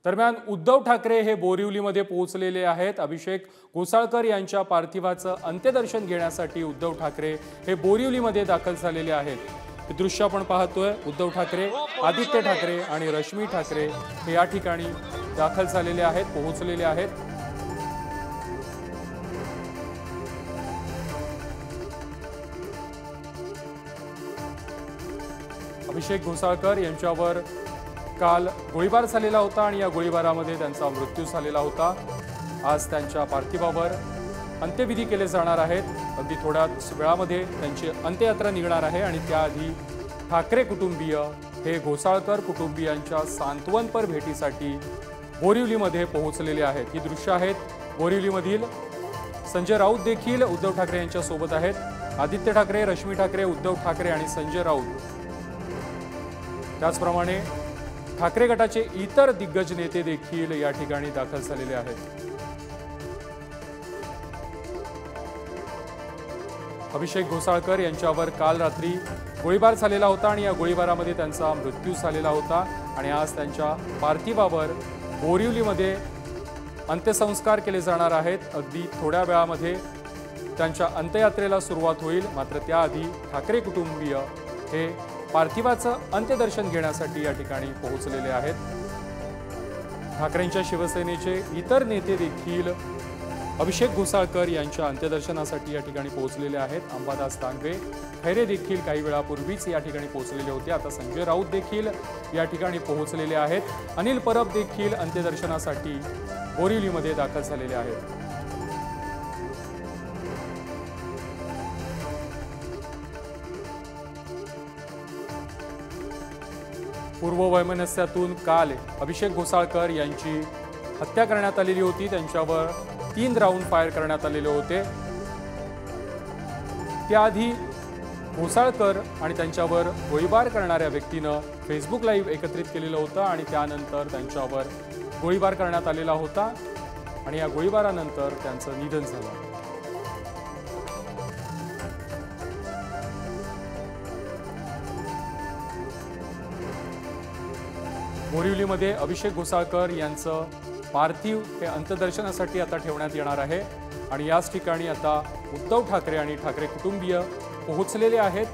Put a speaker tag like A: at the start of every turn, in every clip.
A: दरम्यान उद्धव ठाकरे हे बोरिवलीमध्ये पोहोचलेले आहेत। अभिषेक घोसाळकर यांच्या पार्थिवाचं अंत्यदर्शन घेण्यासाठी उद्धव ठाकरे हे बोरिवलीमध्ये दाखल झालेले आहेत। हे दृश्य आपण पाहतोय। उद्धव ठाकरे, आदित्य ठाकरे आणि रश्मी ठाकरे हे या ठिकाणी दाखल झालेले आहेत, पोहोचलेले आहेत। अभिषेक घोसाळकर यांच्यावर काल गोळीबार झालेला होता आणि या गोळीबारामध्ये त्यांचा मृत्यू झालेला होता। आज त्यांच्या पार्थिवावर अंत्यविधी केले जाणार आहेत। अगदी थोड्याच वेळामध्ये त्यांची अंत्ययात्रा निघणार आहे आणि त्याआधी ठाकरे कुटुंबीय हे घोसाळकर कुटुंबियांच्या सांत्वनपर भेटीसाठी बोरिवलीमध्ये पोहोचलेले आहेत। ही दृश्य आहेत बोरिवलीमधील। संजय राऊत देखील उद्धव ठाकरे यांच्या सोबत आहेत। आदित्य ठाकरे, रश्मी ठाकरे, उद्धव ठाकरे आणि संजय राऊत, त्याचप्रमाणे ठाकरे गटाचे इतर दिग्गज नेते देखील या ठिकाणी दाखल झालेले आहेत। अभिषेक घोसाळकर यांच्यावर काल रात्री गोळीबार झालेला होता आणि या गोळीबारामध्ये त्यांचा मृत्यू झालेला होता आणि आज त्यांच्या पार्थिवावर बोरिवलीमध्ये अंत्यसंस्कार केले जाणार आहेत। अगदी थोड्या वेळामध्ये त्यांच्या अंत्ययात्रेला सुरुवात होईल। मात्र त्याआधी ठाकरे कुटुंबीय हे पार्थिवाचं अंत्यदर्शन घेण्यासाठी या ठिकाणी पोहोचलेले आहेत। ठाकरेंच्या शिवसेनेचे इतर नेते देखील अभिषेक घोसाळकर यांच्या अंत्यदर्शनासाठी या ठिकाणी पोहोचलेले आहेत। अंबादास दानवे, खैरे देखील काही वेळापूर्वीच या ठिकाणी पोहोचलेले होते। आता संजय राऊत देखील या ठिकाणी पोहोचलेले आहेत। अनिल परब देखील अंत्यदर्शनासाठी बोरिवलीमध्ये दाखल झालेले आहेत। पूर्ववैमनस्यातून काल अभिषेक घोसाळकर यांची हत्या करण्यात आलेली होती। त्यांच्यावर 3 राऊंड फायर करण्यात आलेले होते। त्याआधी घोसाळकर आणि त्यांच्यावर गोळीबार करणाऱ्या व्यक्तीनं फेसबुक लाईव्ह एकत्रित केलेलं होतं आणि त्यानंतर त्यांच्यावर गोळीबार करण्यात आलेला होता आणि या गोळीबारानंतर त्यांचं निधन झालं। बोरिवलीमध्ये अभिषेक घोसाळकर यांचं पार्थिव हे अंत्यदर्शनासाठी आता ठेवण्यात येणार आहे आणि याच ठिकाणी आता उद्धव ठाकरे आणि ठाकरे कुटुंबीय पोहोचलेले आहेत।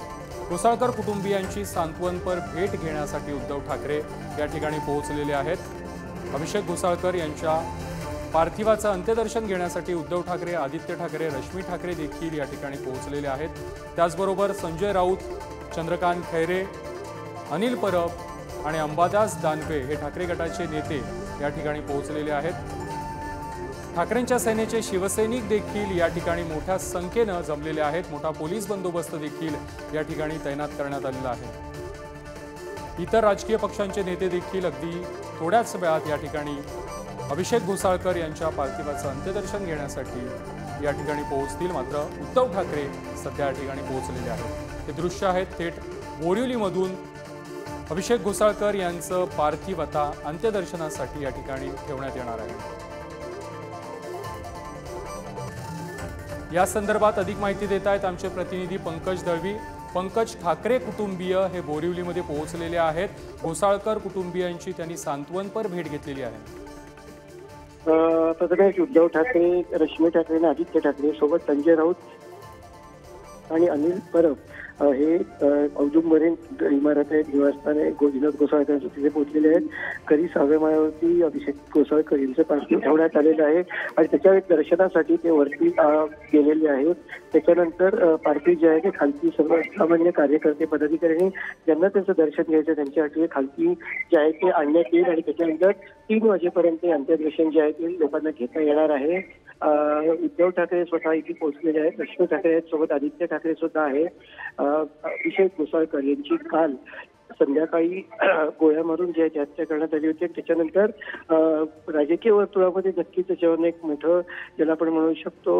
A: घोसाळकर कुटुंबियांची सांत्वनपर भेट घेण्यासाठी उद्धव ठाकरे या ठिकाणी पोहोचलेले आहेत। अभिषेक घोसाळकर यांच्या पार्थिवाचं अंत्यदर्शन घेण्यासाठी उद्धव ठाकरे, आदित्य ठाकरे, रश्मी ठाकरे देखील या ठिकाणी पोहोचलेले आहेत। त्याचबरोबर संजय राऊत, चंद्रकांत खैरे, अनिल परब आणि अंबादास दानवे हे ठाकरे गटाचे नेते या ठिकाणी पोहोचलेले आहेत। ठाकरेंच्या सेनेचे शिवसैनिक देखील या ठिकाणी मोठ्या संख्येने जमलेले आहेत। मोठा पोलीस बंदोबस्त देखील या ठिकाणी तैनात करण्यात आलेला आहे। इतर राजकीय पक्षांचे नेते देखील अगदी थोड्याच वेळात या ठिकाणी अभिषेक घोसाळकर यांच्या पार्थिवाचं अंत्यदर्शन घेण्यासाठी या ठिकाणी पोहोचतील। मात्र उद्धव ठाकरे सध्या या ठिकाणी पोहोचलेले आहेत। हे दृश्य आहेत थेट बोरिवलीमधून अभिषेक घोसाळकर यांचं पार्थिव आता अंत्यदर्शनासाठी या ठिकाणी ठेवण्यात येणार आहे। या संदर्भात अधिक माहिती देत आहेत आमचे प्रतिनिधी पंकज दळवी। पंकज, ठाकरे कुटुंबीय हे बोरिवलीमध्ये पोहोचलेले आहेत। घोसाळकर कुटुंबियांची त्यांनी सांत्वनपर भेट घेतलेली आहे।
B: प्रथमेश उद्धव ठाकरे, रश्मी ठाकरे आणि आदित्य ठाकरे सोबत संजय राऊत आणि अनिल परब हे औदुंबरीन इमारत आहे, निवासस्थान आहे, विनोद घोसाळकर तिथे पोहोचलेले आहेत। करी 6व्या माळ्यावरती अभिषेक घोसाळकर यांचं पार्थिव ठेवण्यात आलेलं आहे आणि त्याच्या दर्शनासाठी ते वरती गेलेले आहेत। त्याच्यानंतर पार्थिव जे आहे ते खालती सर्वसामान्य कार्यकर्ते, पदाधिकारी ज्यांना त्यांचं दर्शन घ्यायचं त्यांच्यासाठी खालती जे आहे ते आणण्यात येईल आणि त्याच्यानंतर 3 वाजेपर्यंत अंत्यदर्शन जे आहे ते लोकांना घेता येणार आहे। उद्धव ठाकरे स्वतः इथे पोहोचलेले आहेत। रश्मी ठाकरे आहेत, सोबत आदित्य ठाकरे सुद्धा आहे। अभिषेक घोसाळकर यांची काल संध्याकाळी गोळ्या मारून जी आहे हत्या करण्यात आली होती। त्याच्यानंतर राजकीय वर्तुळामध्ये नक्कीच त्याच्यावर एक मोठं ज्याला आपण म्हणू शकतो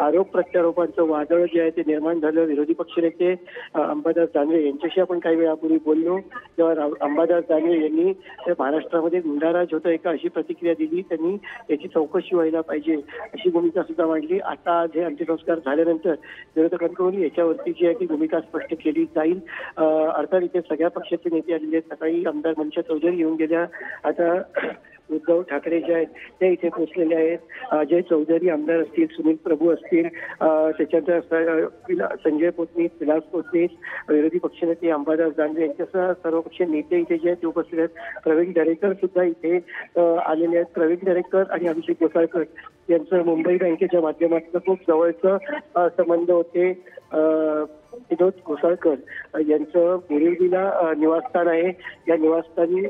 B: आरोप प्रत्यारोपांचं वादळ जे आहे ते निर्माण झालं। विरोधी पक्षनेते अंबादास दानवे यांच्याशी आपण काही वेळापूर्वी बोललो, तेव्हा अंबादास दानवे यांनी महाराष्ट्रामध्ये गुंडाराज होतं एका अशी प्रतिक्रिया दिली। त्यांनी याची चौकशी व्हायला पाहिजे अशी भूमिका सुद्धा मांडली। आता जे अंत्यसंस्कार झाल्यानंतर विरोधकांकडून याच्यावरती जी आहे ती भूमिका स्पष्ट केली जाईल। अर्थात इथे सगळ्या पक्षाचे नेते आलेले आहेत। सकाळी आमदार मनशा चौधरी येऊन गेल्या। आता उद्धव ठाकरे जे आहेत ते इथे पोहोचलेले आहेत. अजय चौधरी आमदार असतील, सुनील प्रभू असतील, त्याच्यानंतर संजय पोतनीस, विलास पोतनीस, विरोधी पक्षनेते अंबादास दानवे यांच्यासह सर्वपक्षीय नेते इथे जे आहेत ते उपस्थित आहेत. प्रवीण दरेकर सुद्धा इथे आलेले आहेत. प्रवीण दरेकर आणि अभिषेक गोसाळकर यांचं मुंबई बँकेच्या माध्यमातून खूप जवळचं संबंध होते. विनोद घोसाळकर यांचं बोरिवलीला निवासस्थान आहे. या निवासस्थानी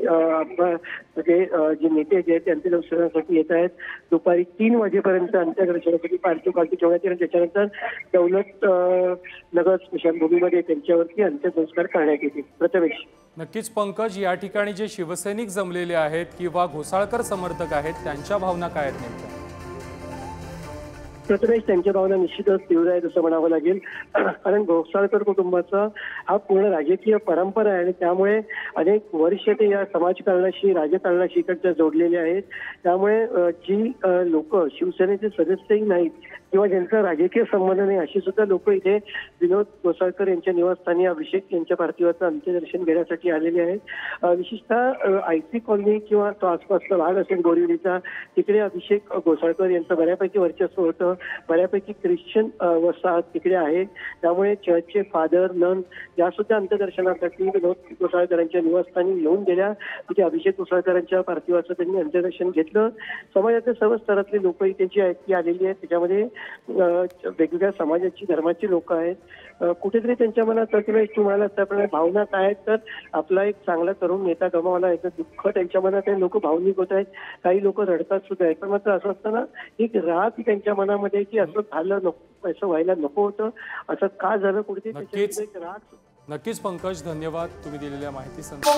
B: जे नेते जे आहेत ते अंत्यदर्शनासाठी येत आहेत. दुपारी 3 वाजेपर्यंत अंत्यदर्शनासाठी पार्थिव ठेवण्यात येईल. त्याच्यानंतर दौलत नगर स्मशानभूमीमध्ये त्यांच्यावरती अंत्यसंस्कार करण्यात येतील. प्रथमेश.
A: नक्कीच पंकज, या ठिकाणी जे शिवसैनिक जमलेले आहेत किंवा घोसाळकर समर्थक आहेत त्यांच्या भावना काय आहेत नेमक्या?
B: प्रथमेश, त्यांच्या भावना निश्चितच तीव्र आहेत असं म्हणावं लागेल. कारण घोसाळकर कुटुंबाचा हा पूर्ण राजकीय परंपरा आहे आणि त्यामुळे अनेक वर्ष ते या समाजकारणाशी राजकारणाशी इकडच्या जोडलेले आहेत. त्यामुळे जी लोक शिवसेनेचे सदस्यही नाहीत किंवा ज्यांचा राजकीय संबंध नाही अशी सुद्धा लोक इथे विनोद घोसाळकर यांच्या निवासस्थानी अभिषेक यांच्या पार्थिवाचं अंत्यदर्शन घेण्यासाठी आलेले आहेत. विशेषतः आयसी कॉलनी किंवा तो आसपासचा भाग असेल बोरिवलीचा, तिकडे अभिषेक घोसाळकर यांचं बऱ्यापैकी वर्चस्व होतं. बऱ्यापैकी ख्रिश्चन वसाहत तिकडे आहे. त्यामुळे चर्चचे फादर, नन या सुद्धा अंत्यदर्शनासाठी विनोद घोसाळकरांच्या निवासस्थानी येऊन गेल्या. तिथे अभिषेक घोसाळकरांच्या पार्थिवाचं त्यांनी अंत्यदर्शन घेतलं. समाजातल्या सर्व स्तरातले लोक इथे जी आहेत ती आलेली आहेत. त्याच्यामध्ये वेगवेगळ्या समाजाची, धर्माची लोक आहेत. कुठेतरी त्यांच्या मनात तुम्हाला त्याप्रमाणे भावना काय आहेत, तर आपला एक चांगला तरुण नेता गमावला याचं दुःख त्यांच्या मनात आहे. लोक भावनिक होत आहेत, काही लोक रडतात सुद्धा आहेत. पण मात्र असं असताना एक राग त्यांच्या मनामध्ये की असं झालं नको, असं व्हायला नको होतं, असं का झालं, कुठेतरी एक राग.
A: नक्कीच पंकज, धन्यवाद तुम्ही दिलेल्या माहितीसाठी.